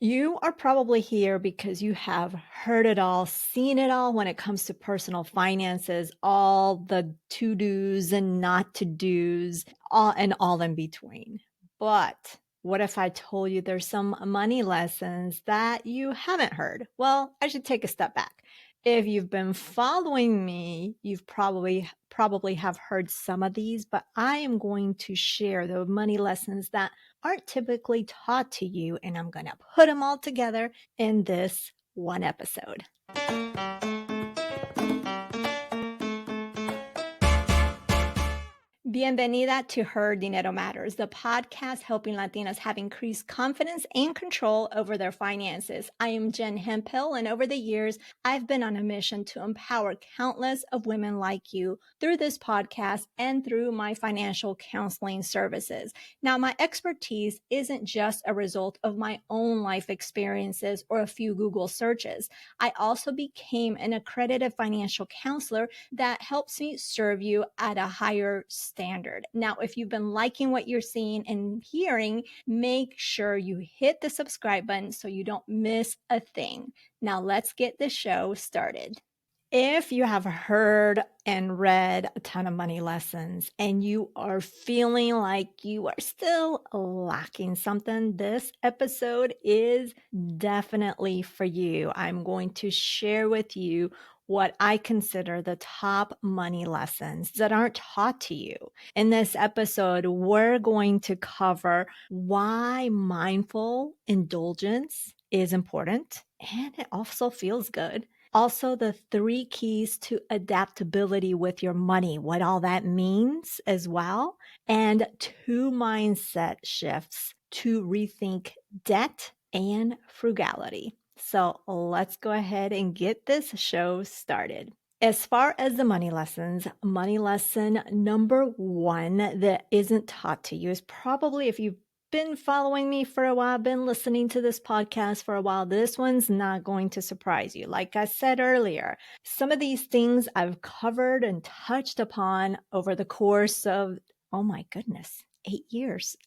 You are probably here because you have heard it all, seen it all when it comes to personal finances, all the to dos and not to dos, all in between. But what if I told you there's some money lessons that you haven't heard? Well, I should take a step back. If you've been following me, you've probably have heard some of these, but I am going to share the money lessons that aren't typically taught to you, and I'm going to put them all together in this one episode. Bienvenida to Her Dinero Matters, the podcast helping Latinas have increased confidence and control over their finances. I am Jen Hemphill, and over the years, I've been on a mission to empower countless of women like you through this podcast and through my financial counseling services. Now, my expertise isn't just a result of my own life experiences or a few Google searches. I also became an accredited financial counselor that helps me serve you at a higher standard. Now, if you've been liking what you're seeing and hearing, make sure you hit the subscribe button so you don't miss a thing. Now, let's get the show started. If you have heard and read a ton of money lessons and you are feeling like you are still lacking something, this episode is definitely for you. I'm going to share with you what I consider the top money lessons that aren't taught to you. In this episode, we're going to cover why mindful indulgence is important and it also feels good. Also, the 3 keys to adaptability with your money, what all that means as well, and 2 mindset shifts to rethink debt and frugality. So let's go ahead and get this show started. As far as the money lessons, money lesson number 1 that isn't taught to you is probably, if you've been following me for a while, been listening to this podcast for a while, this one's not going to surprise you. Like I said earlier, some of these things I've covered and touched upon over the course of, oh my goodness, 8 years.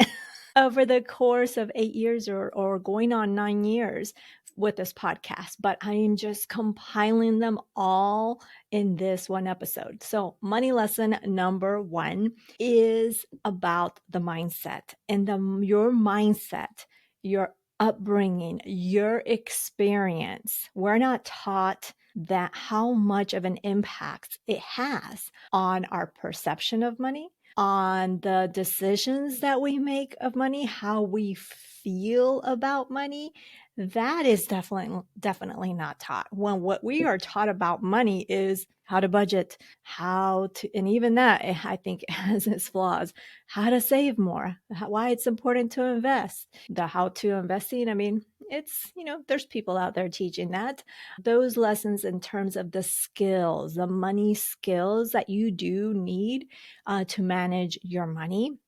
Over the course of 8 years or going on 9 years with this podcast, but I am just compiling them all in this one episode. So money lesson number 1 is about the mindset and your mindset, your upbringing, your experience. We're not taught that how much of an impact it has on our perception of money, on the decisions that we make of money, how we feel about money. That is definitely not taught. When what we are taught about money is how to budget, and even that, I think has its flaws, how to save more, why it's important to invest, the how to investing. I mean, it's, there's people out there teaching that. Those lessons in terms of the skills, the money skills that you do need to manage your money.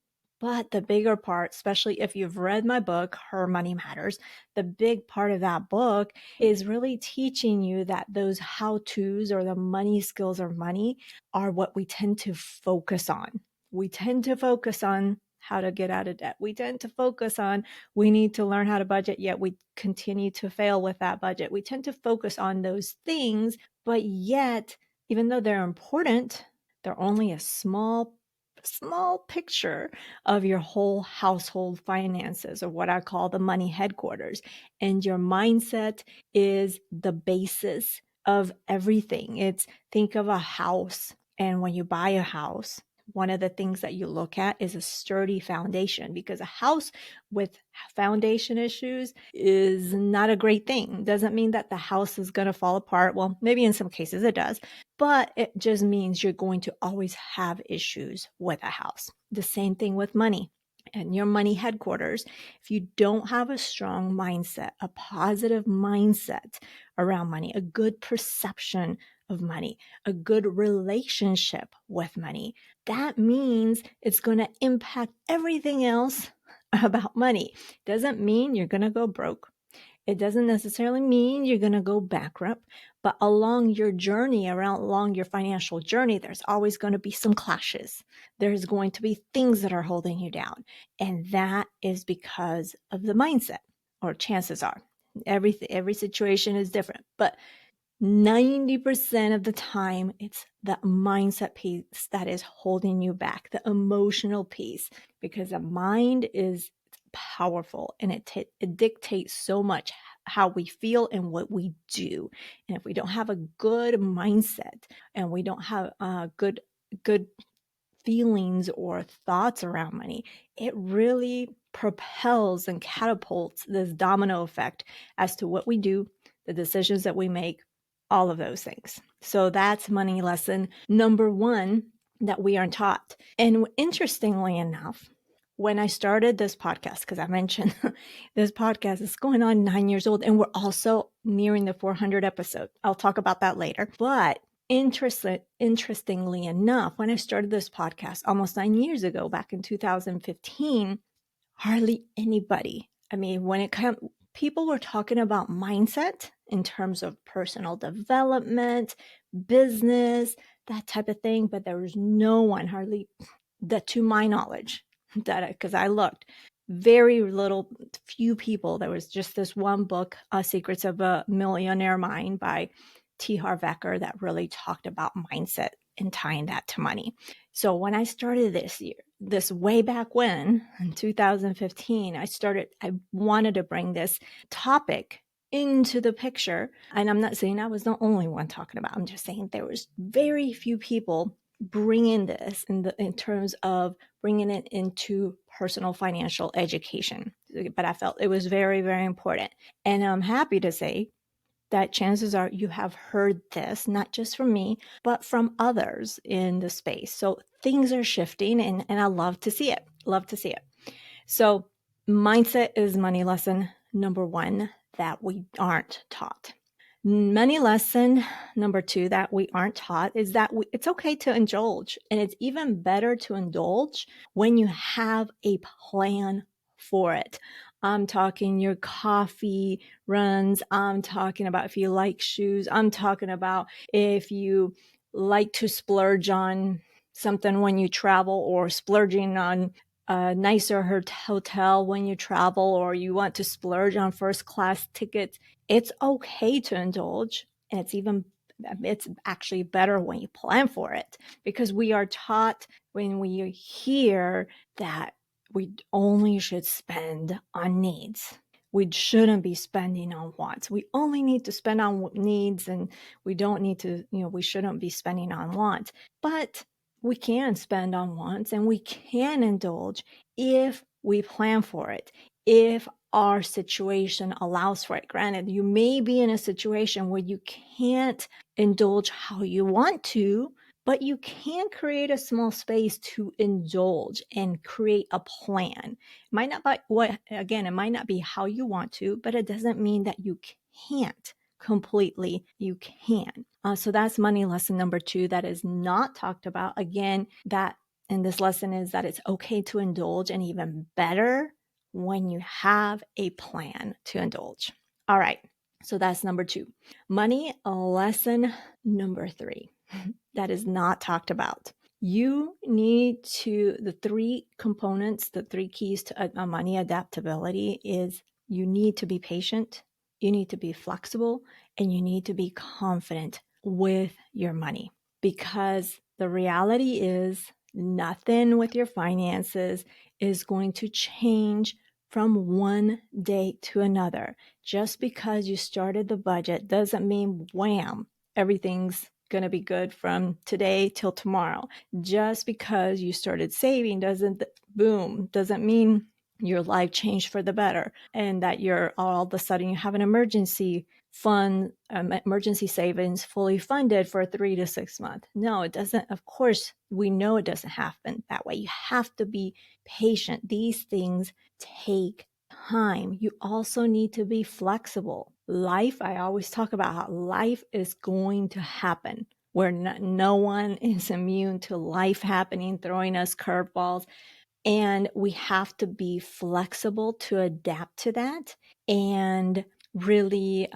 But the bigger part, especially if you've read my book, Her Money Matters, the big part of that book is really teaching you that those how-tos or the money skills of money are what we tend to focus on. We tend to focus on how to get out of debt. We tend to focus on we need to learn how to budget, yet we continue to fail with that budget. We tend to focus on those things, but yet, even though they're important, they're only a small picture of your whole household finances, or what I call the money headquarters. And your mindset is the basis of everything. Think of a house. And when you buy a house, one of the things that you look at is a sturdy foundation, because a house with foundation issues is not a great thing. Doesn't mean that the house is going to fall apart. Well, maybe in some cases it does, but it just means you're going to always have issues with a house. The same thing with money and your money headquarters. If you don't have a strong mindset, a positive mindset around money, a good perception of money, a good relationship with money, that means it's going to impact everything else about money. Doesn't mean you're going to go broke. It doesn't necessarily mean you're going to go bankrupt, but along your journey, along your financial journey, there's always going to be some clashes. There's going to be things that are holding you down. And that is because of the mindset, or chances are. Every situation is different, but 90% of the time, it's the mindset piece that is holding you back, the emotional piece, because the mind is powerful and it dictates so much how we feel and what we do. And if we don't have a good mindset and we don't have good feelings or thoughts around money, it really propels and catapults this domino effect as to what we do, the decisions that we make, all of those things. So that's money lesson number one that we aren't taught. And interestingly enough, when I started this podcast, because I mentioned this podcast is going on 9 years old, and we're also nearing the 400 episode. I'll talk about that later. But interestingly enough, when I started this podcast almost 9 years ago, back in 2015, hardly anybody, I mean, when it comes, people were talking about mindset in terms of personal development, business, that type of thing, but there was no one, hardly, that to my knowledge, that because I looked, very little, few people. There was just this one book, Secrets of a Millionaire Mind by T. Harv Eker, that really talked about mindset and tying that to money. So when I started this way back when, in 2015, I wanted to bring this topic into the picture. And I'm not saying I was the only one talking about, I'm just saying there was very few people bringing this in terms of bringing it into personal financial education. But I felt it was very, very important. And I'm happy to say that chances are you have heard this, not just from me, but from others in the space. So things are shifting, and I love to see it. Love to see it. So mindset is money lesson number one that we aren't taught. Money lesson number two that we aren't taught is that it's okay to indulge, and it's even better to indulge when you have a plan for it. I'm talking your coffee runs. I'm talking about if you like shoes. I'm talking about if you like to splurge on something when you travel, or splurging on a nicer hotel when you travel, or you want to splurge on first class tickets. It's okay to indulge, and it's actually better when you plan for it, because we are taught when we hear that we only should spend on needs. We shouldn't be spending on wants. We only need to spend on needs, and we don't need to, we shouldn't be spending on wants. But we can spend on wants, and we can indulge if we plan for it, if our situation allows for it. Granted, you may be in a situation where you can't indulge how you want to, but you can create a small space to indulge and create a plan. It might not be how you want to, but it doesn't mean that you can't completely. You can. So that's money lesson number two that is not talked about. Again, that in this lesson is that it's okay to indulge, and even better when you have a plan to indulge. All right. So that's number two. Money lesson number three that is not talked about. You need to, the three components, the three keys to money adaptability is you need to be patient, you need to be flexible, and you need to be confident with your money. Because the reality is nothing with your finances is going to change from one day to another. Just because you started the budget doesn't mean wham, everything's going to be good from today till tomorrow. Just because you started saving doesn't mean your life changed for the better, and that you're all of a sudden you have an emergency fund, emergency savings fully funded for 3 to 6 months. No, it doesn't. Of course, we know it doesn't happen that way. You have to be patient. These things take time. You also need to be flexible. Life, I always talk about how life is going to happen. Where no one is immune to life happening, throwing us curveballs. And we have to be flexible to adapt to that, and really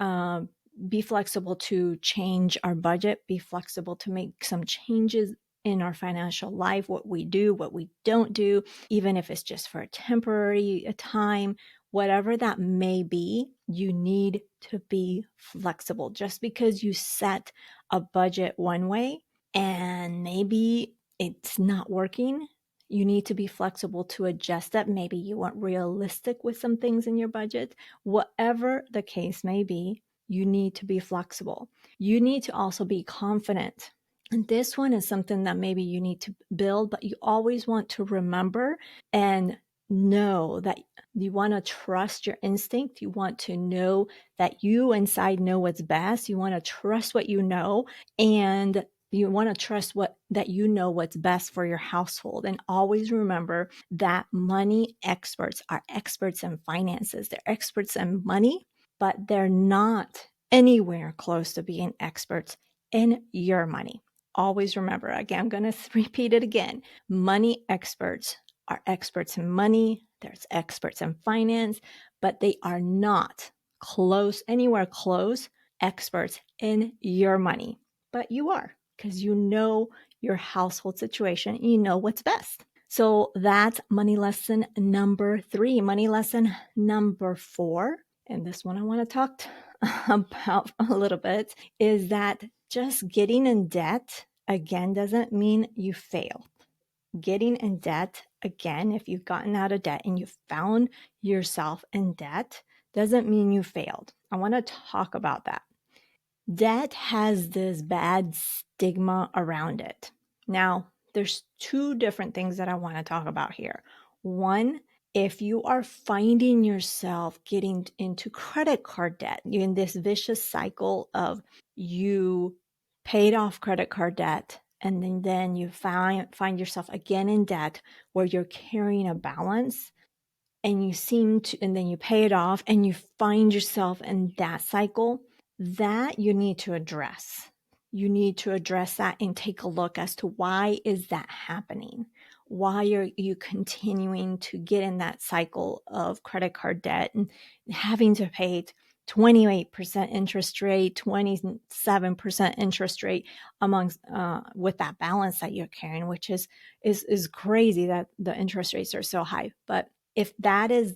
be flexible to change our budget, be flexible to make some changes in our financial life, what we do, what we don't do, even if it's just for a temporary time, whatever that may be, you need to be flexible. Just because you set a budget one way and maybe it's not working, you need to be flexible to adjust that. Maybe you weren't realistic with some things in your budget. Whatever the case may be, you need to be flexible. You need to also be confident. And this one is something that maybe you need to build, but you always want to remember and know that you want to trust your instinct. You want to know that you inside know what's best. You want to trust what you know, and you want to trust that you know what's best for your household. And always remember that money experts are experts in finances. They're experts in money, but they're not anywhere close to being experts in your money. Always remember, again, I'm going to repeat it again. Money experts are experts in money. There's experts in finance, but they are not anywhere close experts in your money. But you are, because you know your household situation. You know what's best. So that's money lesson number 3. Money lesson number 4, and this one I want to talk about a little bit, is that just getting in debt, again, doesn't mean you fail. Getting in debt, again, if you've gotten out of debt and you found yourself in debt, doesn't mean you failed. I want to talk about that. Debt has this bad stigma around it. Now, there's 2 different things that I want to talk about here. One, if you are finding yourself getting into credit card debt, you're in this vicious cycle of you paid off credit card debt, and then you find yourself again in debt where you're carrying a balance, and then you pay it off and you find yourself in that cycle, that you need to address. You need to address that and take a look as to why is that happening? Why are you continuing to get in that cycle of credit card debt and having to pay 28% interest rate, 27% interest rate amongst with that balance that you're carrying, which is crazy that the interest rates are so high. But if that is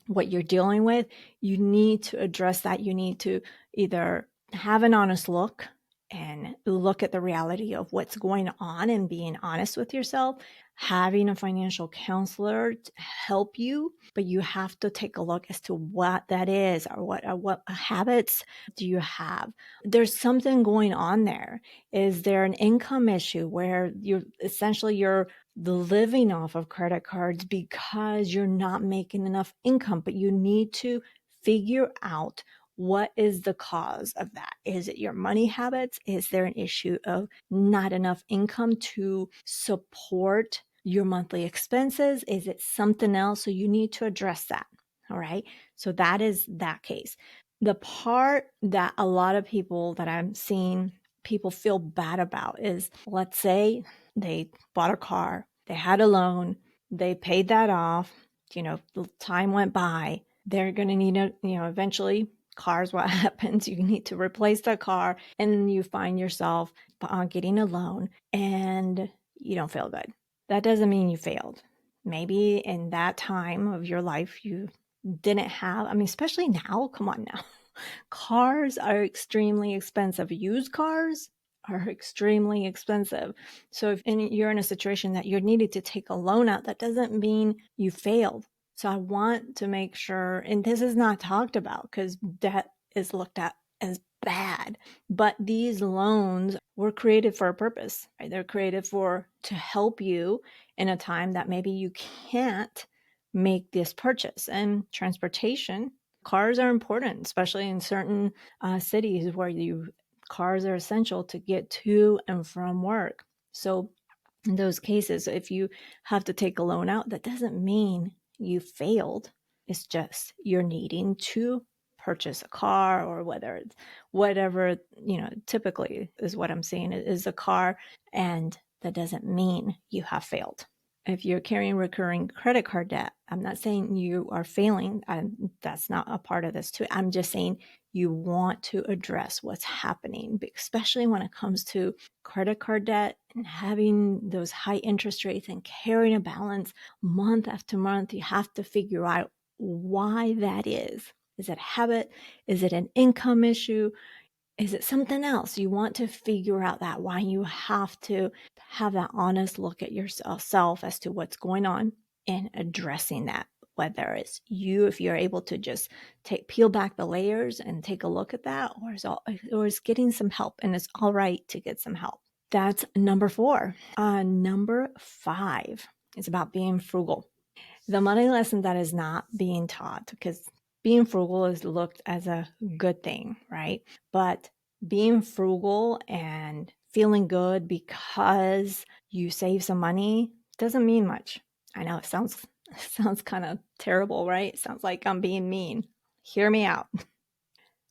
what you're dealing with, you need to address that. You need to either have an honest look and look at the reality of what's going on and being honest with yourself, having a financial counselor to help you, but you have to take a look as to what that is, or what habits do you have. There's something going on there. Is there an income issue where you're living off of credit cards because you're not making enough income, but you need to figure out what is the cause of that. Is it your money habits? Is there an issue of not enough income to support your monthly expenses? Is it something else? So you need to address that. All right. So that is that case. The part that a lot of people that I'm seeing people feel bad about is, let's say they bought a car, they had a loan, they paid that off, the time went by, they're going to need eventually cars, what happens, you need to replace the car, and you find yourself getting a loan and you don't feel good. That doesn't mean you failed. Maybe in that time of your life, you didn't have, especially now, come on now. Cars are extremely expensive. Used cars are extremely expensive. So if you're in a situation that you're needed to take a loan out, that doesn't mean you failed. So I want to make sure, and this is not talked about because debt is looked at as bad, but these loans were created for a purpose, right? They're created to help you in a time that maybe you can't make this purchase. And transportation, cars are important, especially in certain cities where cars are essential to get to and from work. So in those cases, if you have to take a loan out, that doesn't mean you failed. It's just you're needing to purchase a car, or whether it's whatever, typically is what I'm saying is a car, and that doesn't mean you have failed. If you're carrying recurring credit card debt, I'm not saying you are failing. That's not a part of this too. I'm just saying you want to address what's happening, especially when it comes to credit card debt and having those high interest rates and carrying a balance month after month. You have to figure out why that is. Is it a habit? Is it an income issue? Is it something else? You want to figure out that why. You have to have that honest look at yourself as to what's going on and addressing that. Whether it's you, if you're able to just peel back the layers and take a look at that, or is getting some help, and it's all right to get some help. That's number 4. Number 5 is about being frugal. The money lesson that is not being taught, because being frugal is looked as a good thing, right? But being frugal and feeling good because you save some money doesn't mean much. I know it sounds kind of terrible, right? It sounds like I'm being mean. Hear me out.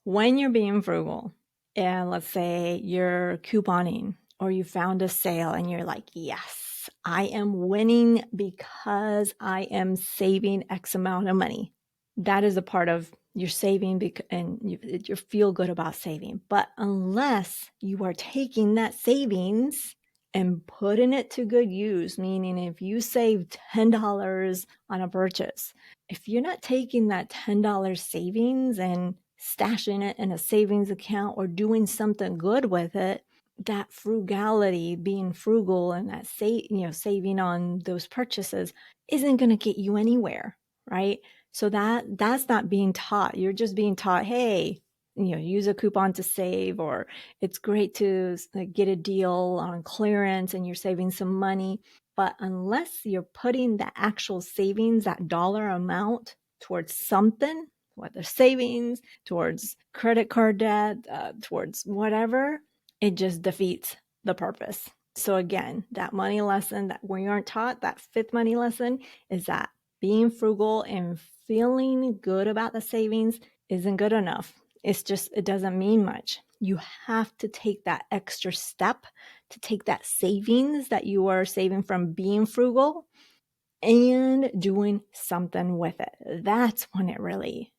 When you're being frugal, and let's say you're couponing or you found a sale and you're like, yes, I am winning because I am saving X amount of money. That is a part of your saving, and you feel good about saving. But unless you are taking that savings and putting it to good use, meaning if you save $10 on a purchase, if you're not taking that $10 savings and stashing it in a savings account or doing something good with it, that frugality, being frugal, and that saving on those purchases isn't going to get you anywhere, right? So that's not being taught. You're just being taught, hey, use a coupon to save, or it's great to get a deal on clearance and you're saving some money. But unless you're putting the actual savings, that dollar amount, towards something, whether savings, towards credit card debt, towards whatever, it just defeats the purpose. So again, that money lesson that we aren't taught, that 5th money lesson, is that being frugal and feeling good about the savings isn't good enough. It doesn't mean much. You have to take that extra step to take that savings that you are saving from being frugal and doing something with it. That's when it really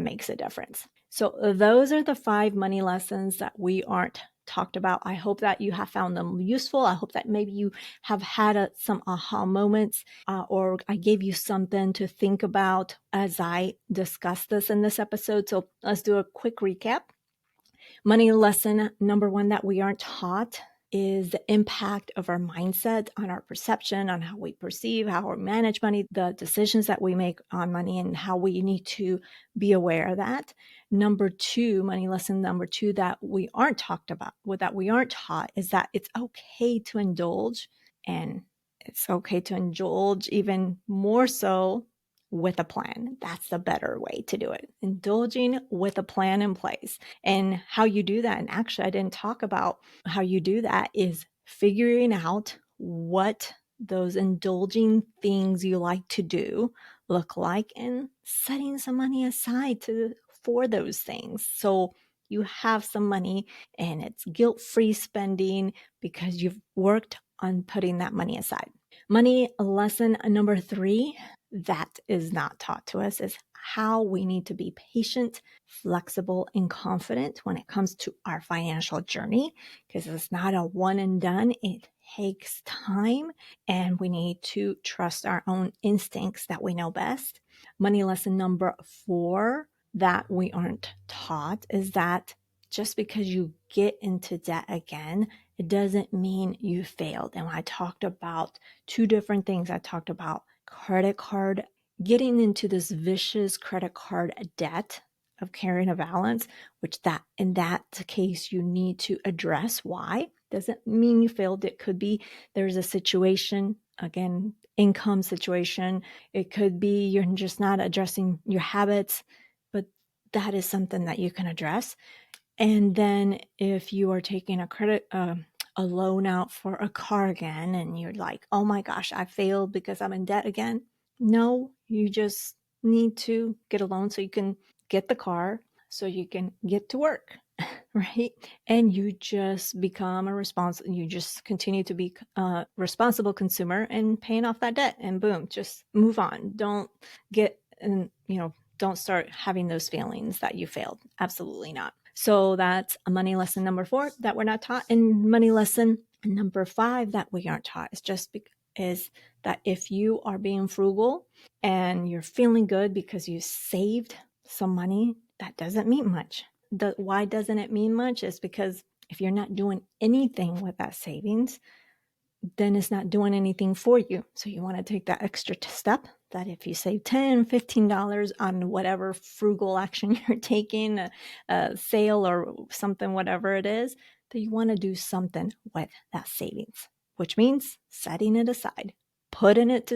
makes a difference. So those are the 5 money lessons that we aren't talked about. I hope that you have found them useful. I hope that maybe you have had some aha moments, or I gave you something to think about as I discussed this in this episode. So let's do a quick recap. Money lesson number 1 that we aren't taught is the impact of our mindset on our perception, on how we perceive, how we manage money, the decisions that we make on money, and how we need to be aware of that. Number 2, money lesson number 2 that we aren't talked about, that we aren't taught, is that it's okay to indulge, and it's okay to indulge even more so with a plan. That's the better way to do it. Indulging with a plan in place. And how you do that, and actually I didn't talk about how you do that, is figuring out what those indulging things you like to do look like and setting some money aside for those things. So you have some money and it's guilt-free spending because you've worked on putting that money aside. Money lesson number 3 that is not taught to us is how we need to be patient, flexible, and confident when it comes to our financial journey, because it's not a one and done. It takes time, and we need to trust our own instincts that we know best. Money lesson number 4 that we aren't taught is that just because you get into debt again, it doesn't mean you failed. And I talked about 2 different things. I talked about credit card, getting into this vicious credit card debt of carrying a balance, which in that case, you need to address why. Doesn't mean you failed. It could be there's a situation, again, income situation. It could be you're just not addressing your habits, but that is something that you can address. And then if you are taking a loan out for a car again, and you're like, oh my gosh, I failed because I'm in debt again. No, you just need to get a loan so you can get the car, so you can get to work, right? And you just become you just continue to be a responsible consumer and paying off that debt, and boom, just move on. Don't don't start having those feelings that you failed. Absolutely not. So that's a money lesson number 4 that we're not taught. And money lesson number 5 that we aren't taught is that if you are being frugal and you're feeling good because you saved some money, that doesn't mean much. Why doesn't it mean much? Is because if you're not doing anything with that savings, then it's not doing anything for you. So you want to take that extra step that if you save $10, $15 on whatever frugal action you're taking, a sale or something, whatever it is, that you want to do something with that savings, which means setting it aside, putting it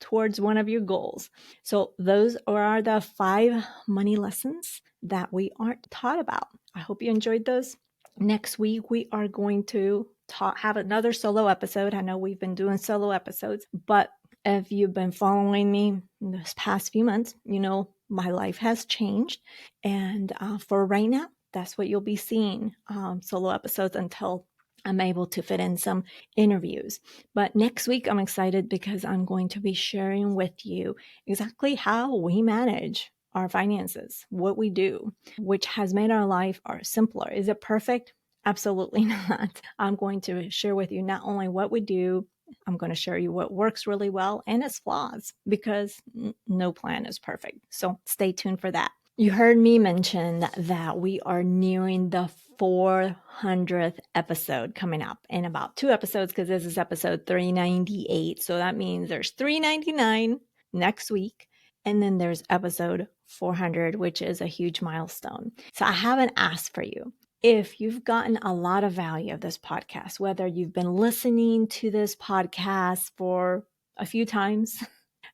towards one of your goals. So those are the 5 money lessons that we aren't taught about. I hope you enjoyed those. Next week, we are going to have another solo episode. I know we've been doing solo episodes, but if you've been following me in this past few months, you know my life has changed. And for right now, that's what you'll be seeing, solo episodes until I'm able to fit in some interviews. But next week, I'm excited because I'm going to be sharing with you exactly how we manage our finances, what we do, which has made our life simpler. Is it perfect? Absolutely not. I'm going to share with you not only what we do, I'm going to show you what works really well and its flaws, because no plan is perfect. So stay tuned for that. You heard me mention that we are nearing the 400th episode coming up in about 2 episodes, because this is episode 398. So that means there's 399 next week. And then there's episode 400, which is a huge milestone. So I have an ask for you. If you've gotten a lot of value of this podcast, whether you've been listening to this podcast for a few times,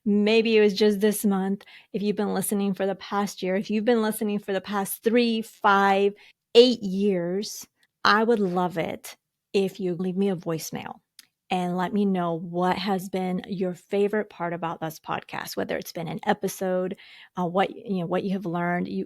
maybe it was just this month, if you've been listening for the past year, if you've been listening for the past 3, 5, 8 years, I would love it if you leave me a voicemail and let me know what has been your favorite part about this podcast, whether it's been an episode, what you have learned. You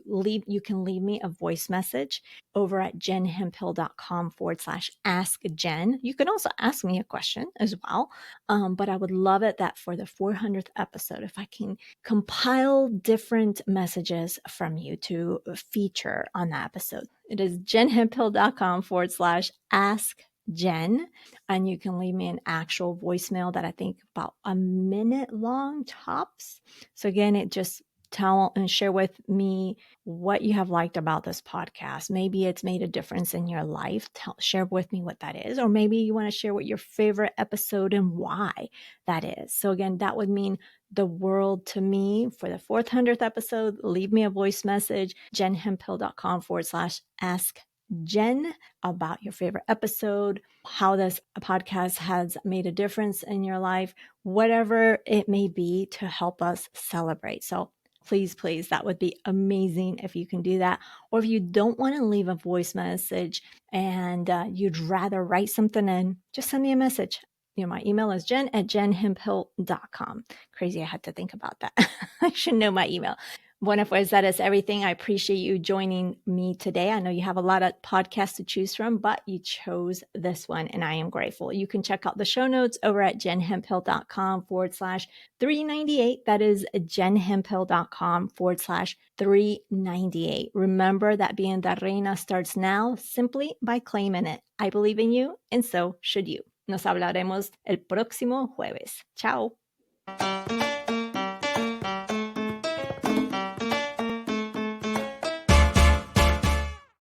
can leave me a voice message over at jenhemphill.com/ask Jen. You can also ask me a question as well. But I would love it that for the 400th episode, if I can compile different messages from you to feature on that episode. It is jenhemphill.com/ask Jen, and you can leave me an actual voicemail that I think about a minute long tops. So again, it just tell and share with me what you have liked about this podcast. Maybe it's made a difference in your life. Share with me what that is. Or maybe you want to share what your favorite episode and why that is. So again, that would mean the world to me. For the 400th episode, leave me a voice message, jenhemphill.com/ask Jen, about your favorite episode, how this podcast has made a difference in your life, whatever it may be, to help us celebrate. So please, that would be amazing if you can do that. Or if you don't want to leave a voice message and you'd rather write something in, just send me a message. My email is jen@jenhemphill.com. Crazy, I had to think about that. I should know my email. Bueno, pues that is everything. I appreciate you joining me today. I know you have a lot of podcasts to choose from, but you chose this one, and I am grateful. You can check out the show notes over at jenhemphill.com/398. That is jenhemphill.com/398. Remember that being the reina starts now simply by claiming it. I believe in you, and so should you. Nos hablaremos el próximo jueves. Chao.